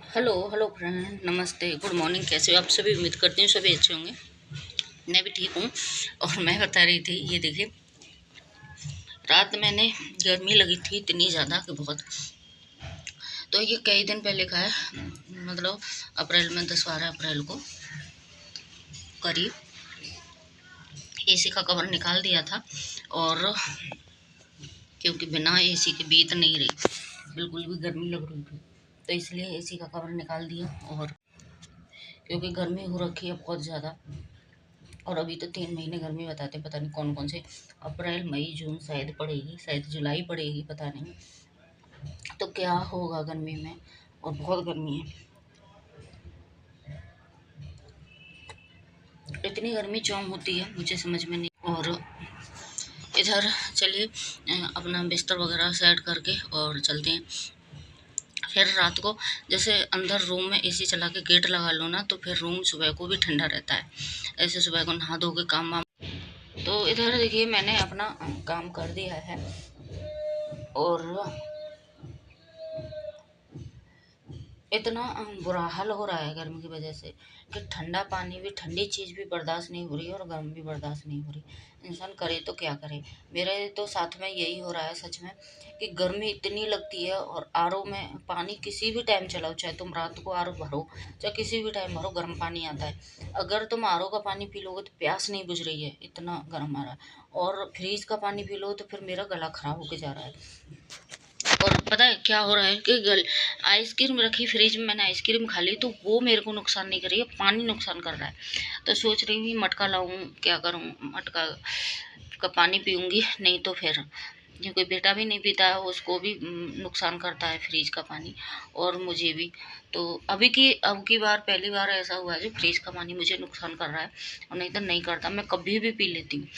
Hello hello friend, नमस्ते, good morning. कैसे हो आप सभी? उम्मीद करती हूँ सभी अच्छे होंगे। मैं भी ठीक हूँ। और मैं बता रही थी, ये देखिए, रात मैंने गर्मी लगी थी इतनी ज़्यादा कि बहुत। तो ये कई दिन पहले का है, मतलब अप्रैल में 10-12 अप्रैल को करीब एसी का कवर निकाल दिया था। और क्योंकि बिना एसी के बीत नहीं रही, बिल्कुल भी गर्मी लग रही थी, तो इसलिए एसी का कवर निकाल दिया। और क्योंकि गर्मी हो रखी है बहुत ज़्यादा, और अभी तो 3 महीने गर्मी बताते, पता नहीं कौन कौन से। अप्रैल, मई, जून शायद पड़ेगी, शायद जुलाई पड़ेगी, पता नहीं। तो क्या होगा गर्मी में, और बहुत गर्मी है। इतनी गर्मी क्यों होती है मुझे समझ में नहीं। और इधर चलिए अपना बिस्तर वगैरह सेट करके और चलते हैं। फिर रात को जैसे अंदर रूम में एसी चला के गेट लगा लो ना, तो फिर रूम सुबह को भी ठंडा रहता है। ऐसे सुबह को नहा धो के काम वाम। तो इधर देखिए, मैंने अपना काम कर दिया है। और इतना बुरा हाल हो रहा है गर्मी की वजह से कि ठंडा पानी भी, ठंडी चीज़ भी बर्दाश्त नहीं हो रही, और गर्म भी बर्दाश्त नहीं हो रही। इंसान करे तो क्या करे। मेरे तो साथ में यही हो रहा है सच में, कि गर्मी इतनी लगती है। और आरओ में पानी किसी भी टाइम चलाओ, चाहे तुम रात को आरओ भरो, चाहे किसी भी टाइम भरो, गर्म पानी आता है। अगर तुम आरओ का पानी पी लोगे तो प्यास नहीं बुझ रही है, इतना गर्म आ रहा है। और फ्रिज का पानी पी लो तो फिर मेरा गला खराब होके जा रहा है। और पता है क्या हो रहा है कि आइसक्रीम रखी फ्रिज में, मैंने आइसक्रीम खा ली, तो वो मेरे को नुकसान नहीं कर रही है, पानी नुकसान कर रहा है। तो सोच रही हूँ मटका लाऊं, क्या करूँ, मटका का पानी पीऊँगी, नहीं तो फिर क्योंकि बेटा भी नहीं पीता है, उसको भी नुकसान करता है फ्रिज का पानी, और मुझे भी। तो अब की बार पहली बार ऐसा हुआ है जो फ्रिज का पानी मुझे नुकसान कर रहा है, और नहीं तो नहीं करता, मैं कभी भी पी लेती हूँ।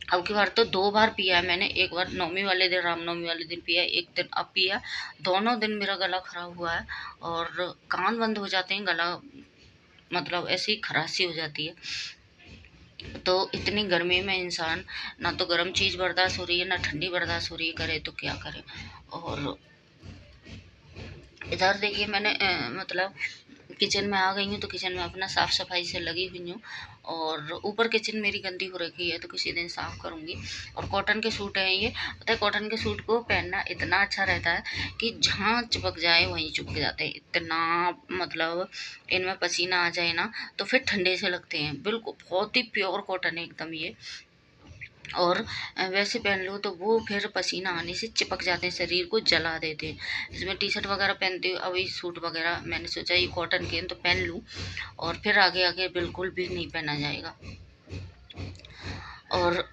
अब की बार तो 2 बार पिया है मैंने। एक बार नवमी वाले दिन, रामनवमी वाले दिन पिया, एक दिन अब पिया। दोनों दिन मेरा गला खराब हुआ है, और कान बंद हो जाते हैं, गला मतलब ऐसी खराशी हो जाती है। तो इतनी गर्मी में इंसान ना तो गर्म चीज़ बर्दाश्त हो रही है, ना ठंडी बर्दाश्त हो रही है, करे तो क्या करे। और इधर देखिए, मैंने मतलब किचन में आ गई हूँ, तो किचन में अपना साफ़ सफाई से लगी हुई हूँ। और ऊपर किचन मेरी गंदी हो रखी है, तो किसी दिन साफ़ करूँगी। और कॉटन के सूट हैं ये, पता है कॉटन के सूट को पहनना इतना अच्छा रहता है कि जहाँ चिपक जाए वहीं चिपक जाते हैं, इतना मतलब इनमें पसीना आ जाए ना तो फिर ठंडे से लगते हैं, बिल्कुल बहुत ही प्योर कॉटन है एकदम ये। और वैसे पहन लो तो वो फिर पसीना आने से चिपक जाते हैं, शरीर को जला देते हैं। इसमें टी शर्ट वगैरह पहनते हो, अभी सूट वगैरह मैंने सोचा ये कॉटन के हैं तो पहन लूँ, और फिर आगे आगे बिल्कुल भी नहीं पहना जाएगा। और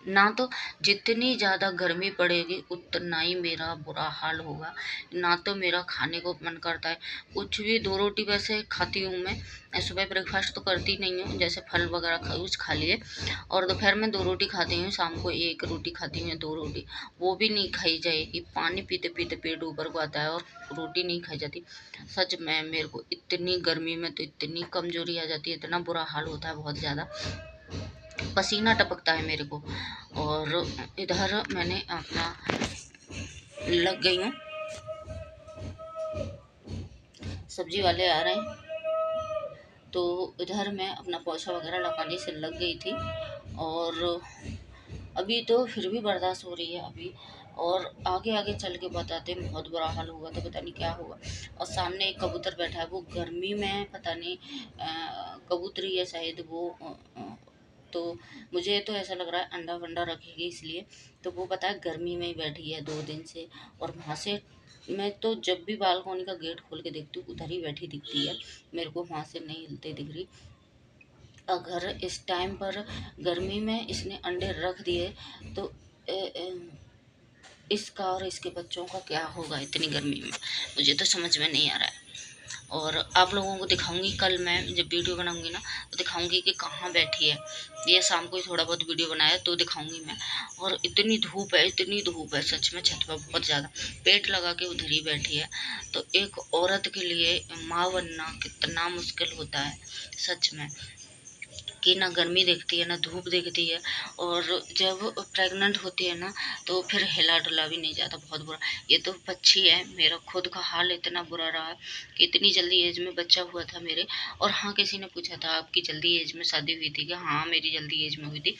ना तो जितनी ज़्यादा गर्मी पड़ेगी उतना ही मेरा बुरा हाल होगा। ना तो मेरा खाने को मन करता है कुछ भी। 2 रोटी वैसे खाती हूँ मैं, सुबह ब्रेकफास्ट तो करती नहीं हूँ, जैसे फल वगैरह कुछ खा लिए। और दोपहर में 2 रोटी खाती हूँ, शाम को 1 रोटी खाती हूँ, 2 रोटी, वो भी नहीं खाई जाएगी। पानी पीते पीते पेट ऊपर को आता है, और रोटी नहीं खाई जाती। सच में मेरे को इतनी गर्मी में तो इतनी कमजोरी आ जाती है, इतना बुरा हाल होता है, बहुत ज़्यादा पसीना टपकता है मेरे को। और इधर मैंने अपना लग गई हूँ, सब्जी वाले आ रहे हैं, तो इधर मैं अपना पोछा वगैरह लगाने से लग गई थी। और अभी तो फिर भी बर्दाश्त हो रही है अभी, और आगे आगे चल के बताते हैं बहुत बुरा हाल होगा, तो पता नहीं क्या होगा। और सामने एक कबूतर बैठा है, वो गर्मी में पता नहीं कबूतरी है शायद वो, तो मुझे तो ऐसा लग रहा है अंडा वंडा रखेगी इसलिए। तो वो पता है गर्मी में ही बैठी है 2 दिन से। और वहाँ से मैं तो जब भी बालकोनी का गेट खोल के देखती हूँ उधर ही बैठी दिखती है, मेरे को वहाँ से नहीं हिलते दिख रही। अगर इस टाइम पर गर्मी में इसने अंडे रख दिए तो इसका और इसके बच्चों का क्या होगा इतनी गर्मी में, मुझे तो समझ में नहीं आ रहा है। और आप लोगों को दिखाऊंगी, कल मैं जब वीडियो बनाऊंगी ना तो दिखाऊंगी कि कहाँ बैठी है। ये शाम को ही थोड़ा बहुत वीडियो बनाया तो दिखाऊंगी मैं। और इतनी धूप है, इतनी धूप है सच में, छत पर बहुत ज़्यादा पेट लगा के उधर ही बैठी है। तो एक औरत के लिए माँ बनना कितना मुश्किल होता है सच में। कि ना गर्मी देखती है ना धूप देखती है। और जब प्रेग्नेंट होती है ना तो फिर हिला डुला भी नहीं जाता, बहुत बुरा। ये तो पक्षी है, मेरा खुद का हाल इतना बुरा रहा कि इतनी जल्दी एज में बच्चा हुआ था मेरे। और हाँ, किसी ने पूछा था आपकी जल्दी एज में शादी हुई थी क्या? हाँ, मेरी जल्दी एज में हुई थी।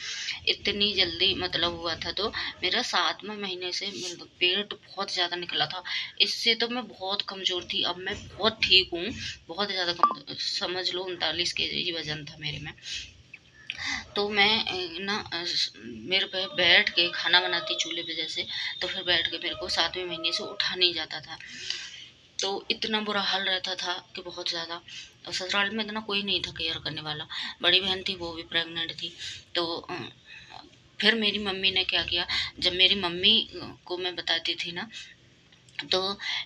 इतनी जल्दी मतलब हुआ था तो मेरा 7वें महीने से पेट बहुत ज़्यादा निकला था। इससे तो मैं बहुत कमज़ोर थी, अब मैं बहुत ठीक हूँ। बहुत ज़्यादा कम, समझ लो 39 केजी वजन था मेरे में। तो मैं मेरे पे बैठ के खाना बनाती चूल्हे पे जैसे, तो फिर बैठ के मेरे को 7वें महीने से उठा नहीं जाता था। तो इतना बुरा हाल रहता था कि बहुत ज़्यादा। और ससुराल में इतना कोई नहीं था केयर करने वाला। बड़ी बहन थी, वो भी प्रेग्नेंट थी। तो फिर मेरी मम्मी ने क्या किया, जब मेरी मम्मी को मैं बताती थी ना, तो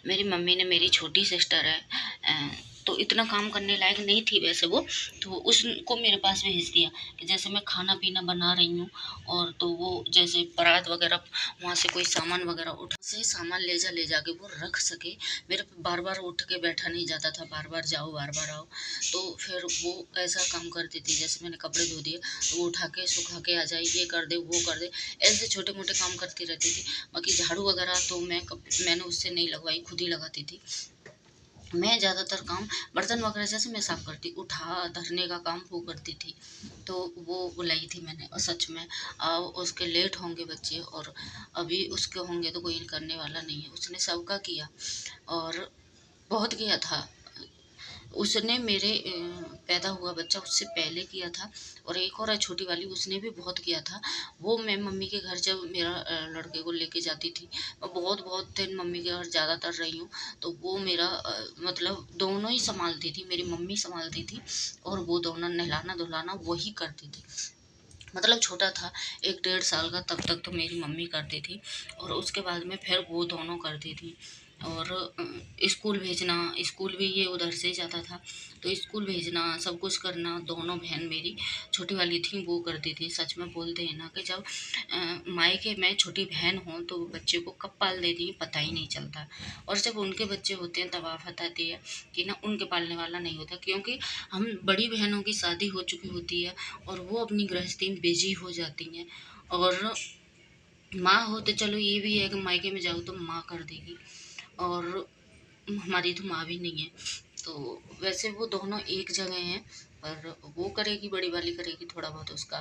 मेरी मम्मी ने, मेरी छोटी सिस्टर है, तो इतना काम करने लायक नहीं थी वैसे वो, तो उसको मेरे पास भेज दिया कि जैसे मैं खाना पीना बना रही हूँ, और तो वो जैसे परात वगैरह वहाँ से कोई सामान वगैरह उठा से सामान ले जाके वो रख सके। मेरे पे बार बार उठ के बैठा नहीं जाता था, बार बार जाओ बार बार आओ। तो फिर वो ऐसा काम करती थी, जैसे मैंने कपड़े धो दिए तो वो उठा के सुखा के आ जाए, ये कर दे वो कर दे, ऐसे छोटे मोटे काम करती रहती थी। बाकी झाड़ू वगैरह तो मैंने उससे नहीं लगवाई, खुद ही लगाती थी। मैं ज़्यादातर काम बर्तन वगैरह जैसे मैं साफ़ करती, उठा धरने का काम वो करती थी। तो वो बुलाई थी मैंने, और सच में अब उसके लेट होंगे बच्चे, और अभी उसके होंगे तो कोई करने वाला नहीं है। उसने सबका किया, और बहुत किया था। उसने मेरे पैदा हुआ बच्चा उससे पहले किया था, और एक और है छोटी वाली, उसने भी बहुत किया था। वो मैं मम्मी के घर जब मेरा लड़के को लेके जाती थी, मैं बहुत बहुत दिन मम्मी के घर ज़्यादातर रही हूँ। तो वो मेरा मतलब दोनों ही संभालती थी, मेरी मम्मी संभालती थी, और वो दोनों नहलाना धुलाना वही करती थी। मतलब छोटा था 1 डेढ़ साल का, तब तक तो मेरी मम्मी करती थी, और उसके बाद में फिर वो दोनों करती थी। और स्कूल भेजना, स्कूल भी ये उधर से ही जाता था, तो स्कूल भेजना सब कुछ करना, दोनों बहन मेरी छोटी वाली थी वो करती थी। सच में बोलते हैं ना कि जब मायके में छोटी बहन हो तो बच्चे को कब पाल देती है पता ही नहीं चलता, और जब उनके बच्चे होते हैं तब आफत आती है कि ना उनके पालने वाला नहीं होता। क्योंकि हम बड़ी बहनों की शादी हो चुकी होती है, और वो अपनी गृहस्थी में बिजी हो जाती हैं, और माँ हो तो चलो ये भी है कि मायके में जाओ तो माँ कर देगी, और हमारी तो माँ भी नहीं है। तो वैसे वो दोनों एक जगह हैं, पर वो करेगी, बड़ी वाली करेगी थोड़ा बहुत उसका,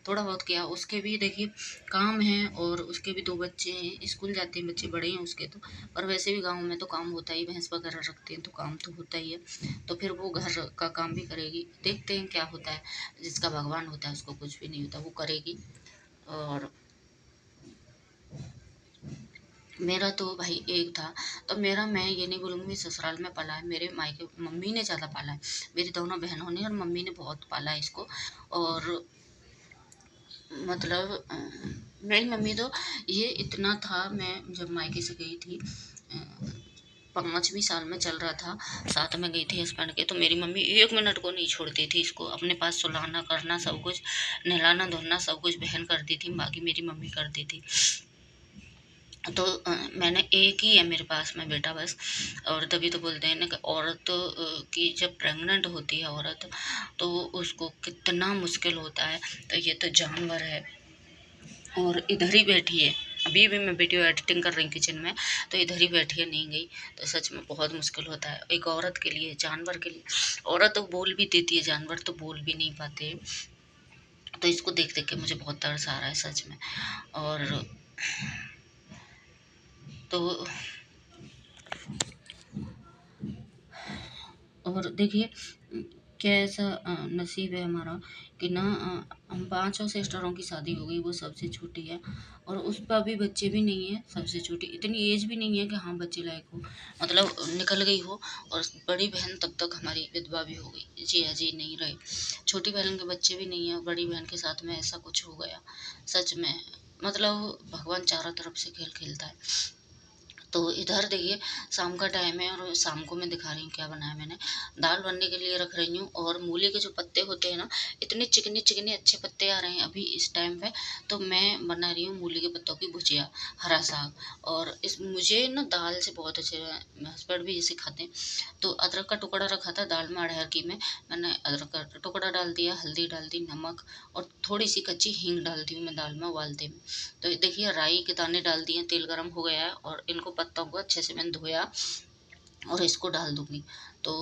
थोड़ा बहुत क्या, उसके भी देखिए काम है, और उसके भी 2 बच्चे हैं, स्कूल जाते हैं बच्चे, बड़े हैं उसके तो। पर वैसे भी गाँव में तो काम होता ही, भैंस वगैरह रखते हैं तो काम तो होता ही है। तो फिर वो घर का काम भी करेगी, देखते हैं क्या होता है। जिसका भगवान होता है उसको कुछ भी नहीं होता, वो करेगी। और मेरा तो भाई एक था, तो मेरा, मैं ये नहीं बोलूँगी ससुराल में पाला है, मेरे मायके मम्मी ने ज़्यादा पाला है। मेरी दोनों बहनों ने और मम्मी ने बहुत पाला है इसको। और मतलब मेरी मम्मी तो, ये इतना था, मैं जब मायके से गई थी 5वीं साल में चल रहा था, साथ में गई थी हस्बैंड के, तो मेरी मम्मी 1 मिनट को नहीं छोड़ती थी इसको, अपने पास सुलाना करना सब कुछ, नहलाना धोना सब कुछ बहन करती थी, बाकी मेरी मम्मी करती थी। तो मैंने एक ही है मेरे पास में बेटा बस। और तभी तो बोलते हैं ना कि औरत की जब प्रेग्नेंट होती है औरत, तो उसको कितना मुश्किल होता है। तो ये तो जानवर है, और इधर ही बैठी है, अभी भी मैं वीडियो एडिटिंग कर रही हूँ किचन में, तो इधर ही बैठी है, नहीं गई। तो सच में बहुत मुश्किल होता है एक औरत के लिए, जानवर के लिए। औरत तो बोल भी देती है, जानवर तो बोल भी नहीं पाते। तो इसको देख देख के मुझे बहुत तरस आ रहा है सच में। और तो और देखिए कैसा नसीब है हमारा कि ना हम 5 सिस्टरों की शादी हो गई, वो सबसे छोटी है, और उस पर अभी बच्चे भी नहीं है। सबसे छोटी, इतनी एज भी नहीं है कि हाँ बच्चे लायक हो, मतलब निकल गई हो। और बड़ी बहन तब तक हमारी विधवा भी हो गई, जिया जी नहीं रहे। छोटी बहन के बच्चे भी नहीं है, बड़ी बहन के साथ में ऐसा कुछ हो गया। सच में मतलब भगवान चारों तरफ से खेल खेलता है। तो इधर देखिए शाम का टाइम है और शाम को मैं दिखा रही हूँ क्या बनाया मैंने। दाल बनने के लिए रख रही हूँ और मूली के जो पत्ते होते हैं ना, इतने चिकने चिकने अच्छे पत्ते आ रहे हैं अभी इस टाइम पे। तो मैं बना रही हूँ मूली के पत्तों की भुजिया, हरा साग। और इस मुझे ना दाल से बहुत अच्छे, हस्बैंड भी इसे खाते हैं। तो अदरक का टुकड़ा रखा था दाल में, अरहर की में मैंने अदरक का टुकड़ा डाल दिया, हल्दी डाल दी, नमक और थोड़ी सी कच्ची हींग डाल दी हूँ मैं दाल में उबालते में। तो देखिए राई के दाने डाल दिए, तेल गरम हो गया है और इनको पत्तों को अच्छे से मैंने धोया और इसको डाल दूंगी। तो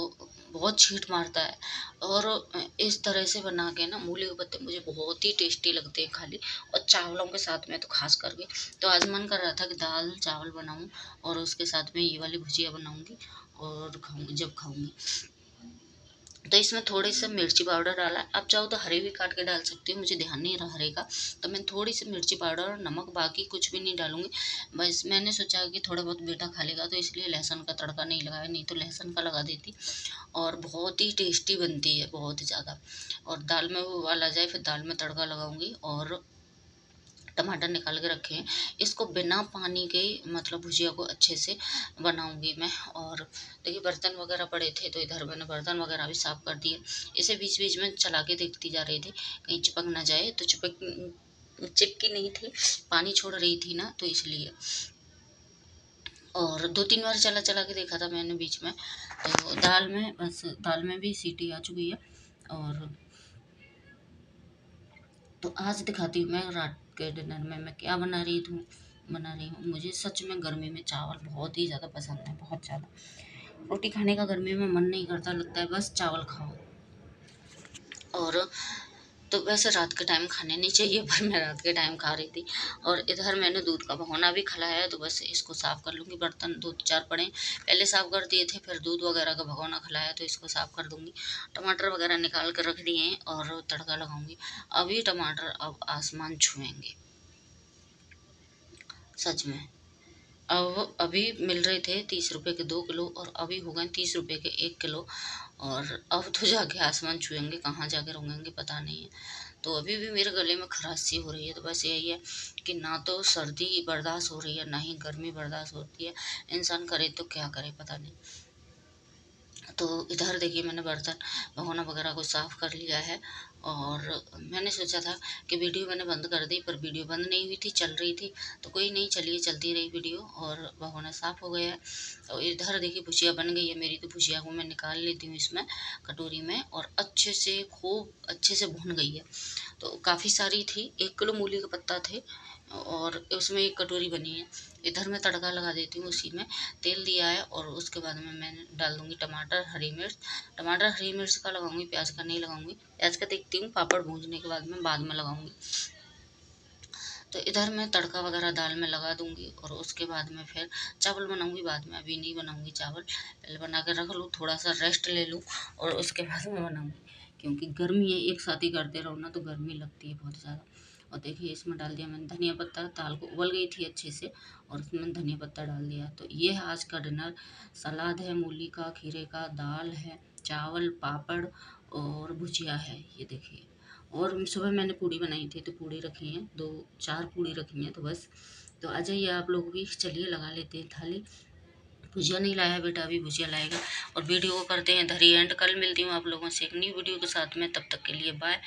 बहुत छींट मारता है। और इस तरह से बना के ना मूली के पत्ते मुझे बहुत ही टेस्टी लगते हैं खाली, और चावलों के साथ में तो खास करके। तो आज मन कर रहा था कि दाल चावल बनाऊं और उसके साथ में ये वाली भुजिया बनाऊंगी और खाऊंगी जब खाऊंगी। तो इसमें थोड़ी सा मिर्ची पाउडर डाला, आप चाहो तो हरे भी काट के डाल सकती हो, मुझे ध्यान नहीं रहा हरे का। तो मैं थोड़ी सी मिर्ची पाउडर और नमक, बाकी कुछ भी नहीं डालूंगी। बस मैंने सोचा कि थोड़ा बहुत बेटा खा लेगा तो इसलिए लहसुन का तड़का नहीं लगाया, नहीं तो लहसुन का लगा देती। और बहुत ही टेस्टी बनती है, बहुत ही ज़्यादा। और दाल में वो उबाल आ जाए फिर दाल में तड़का लगाऊंगी। और टमाटर निकाल के रखे हैं, इसको बिना पानी के मतलब भुजिया को अच्छे से बनाऊंगी मैं। और देखिए बर्तन वगैरह पड़े थे तो इधर मैंने बर्तन वगैरह भी साफ कर दिए। इसे बीच बीच में चला के देखती जा रही थी कहीं चिपक ना जाए, तो चिपकी नहीं थी, पानी छोड़ रही थी ना, तो इसलिए। और 2-3 बार चला चला के देखा था मैंने बीच में। तो दाल में बस, दाल में भी सीटी आ चुकी है। और तो आज दिखाती हूँ मैं रात के डिनर में मैं क्या बना रही हूँ। मुझे सच में गर्मी में चावल बहुत ही ज़्यादा पसंद है, बहुत ज़्यादा। रोटी खाने का गर्मी में मन नहीं करता, लगता है बस चावल खाओ। और तो वैसे रात के टाइम खाने नहीं चाहिए, पर मैं रात के टाइम खा रही थी। और इधर मैंने दूध का भगोना भी खिलाया है, तो बस इसको साफ़ कर लूँगी। बर्तन 2-4 पड़े पहले साफ़ कर दिए थे, फिर दूध वगैरह का भगोना खिलाया तो इसको साफ़ कर दूँगी। टमाटर वगैरह निकाल कर रख दिए हैं और तड़का लगाऊँगी। अभी टमाटर अब आसमान छुएंगे, सच में। अब अभी मिल रहे थे 30 रुपए के 2 किलो, और अभी हो गए 30 रुपए के 1 किलो। और अब तो जाके आसमान छुएंगे, कहाँ जाके रुकेंगे पता नहीं है। तो अभी भी मेरे गले में खराश सी हो रही है। तो बस यही है कि ना तो सर्दी बर्दाश्त हो रही है, ना ही गर्मी बर्दाश्त होती है। इंसान करे तो क्या करे पता नहीं। तो इधर देखिए मैंने बर्तन भगोना वगैरह को साफ़ कर लिया है। और मैंने सोचा था कि वीडियो मैंने बंद कर दी, पर वीडियो बंद नहीं हुई थी, चल रही थी। तो कोई नहीं, चलिए चलती रही वीडियो और भगोना साफ़ हो गया है। तो इधर देखिए भुजिया बन गई है मेरी। तो भुजिया को मैं निकाल लेती हूँ इसमें कटोरी में, और अच्छे से खूब अच्छे से भुन गई है। तो काफ़ी सारी थी, 1 किलो मूली के पत्ता थे और उसमें 1 कटोरी बनी है। इधर मैं तड़का लगा देती हूँ, उसी में तेल दिया है। और उसके बाद में मैं डाल दूँगी टमाटर, हरी मिर्च। टमाटर हरी मिर्च का लगाऊंगी, प्याज का नहीं लगाऊंगी। प्याज का देखती हूँ पापड़ भूनने के बाद में लगाऊंगी। तो इधर मैं तड़का वगैरह दाल में लगा दूंगी और उसके बाद में फिर चावल बनाऊंगी बाद में। अभी नहीं बनाऊंगी चावल, पहले बना के रख लूँ, थोड़ा सा रेस्ट ले लूँ और उसके बाद में बनाऊंगी। क्योंकि गर्मी है, एक साथ ही करते रहो ना तो गर्मी लगती है बहुत ज़्यादा। और देखिए इसमें डाल दिया मैंने धनिया पत्ता, दाल को उबल गई थी अच्छे से और उसमें धनिया पत्ता डाल दिया। तो ये है आज का डिनर। सलाद है मूली का, खीरे का, दाल है, चावल, पापड़ और भुजिया है, ये देखिए। और सुबह मैंने पूड़ी बनाई थी तो पूड़ी रखी हैं, 2-4 पूड़ी रखी हैं। तो बस, तो आ जाइए आप लोग भी, चलिए लगा लेते हैं थाली। भुजिया नहीं लाया बेटा, अभी भुजिया लाएगा। और वीडियो को करते हैं इधर ही एंड। कल मिलती हूँ आप लोगों से एक न्यू वीडियो के साथ में, तब तक के लिए बाय।